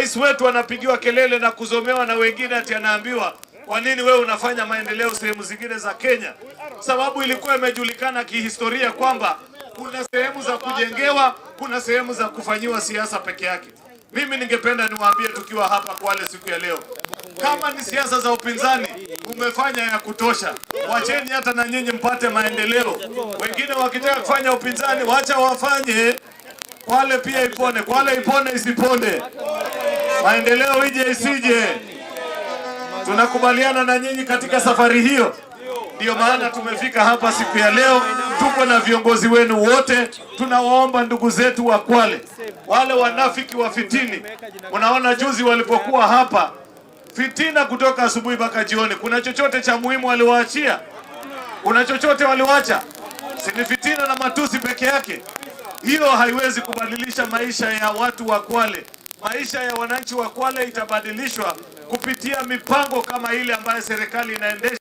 rais wetu anapigiwa kelele na kuzomewa na wengine ati anaambiwa kwa nini wewe unafanya maendeleo sehemu zingine za Kenya? Sababu ilikuwa imejulikana kihistoria kwamba kuna sehemu za kujengewa, kuna sehemu za kufanyiwa siasa peke yake. Mimi ningependa niwaambie tukiwa hapa Kwale siku ya leo, kama ni siasa za upinzani umefanya ya kutosha, wacheni hata na nyinyi mpate maendeleo. Wengine wakitaka kufanya upinzani wacha wafanye, Kwale pia ipone. Kwale ipone isipone, maendeleo ije isije, tunakubaliana na nyinyi katika safari hiyo. Ndio maana tumefika hapa siku ya leo, tuko na viongozi wenu wote. Tunawaomba ndugu zetu wa Kwale, wale wanafiki wa fitini, unaona juzi walipokuwa hapa, fitina kutoka asubuhi mpaka jioni. Kuna chochote cha muhimu waliwaachia? Kuna chochote waliwacha? Si ni fitina na matusi peke yake. Hiyo haiwezi kubadilisha maisha ya watu wa Kwale. Maisha ya wananchi wa Kwale itabadilishwa kupitia mipango kama ile ambayo serikali inaendesha.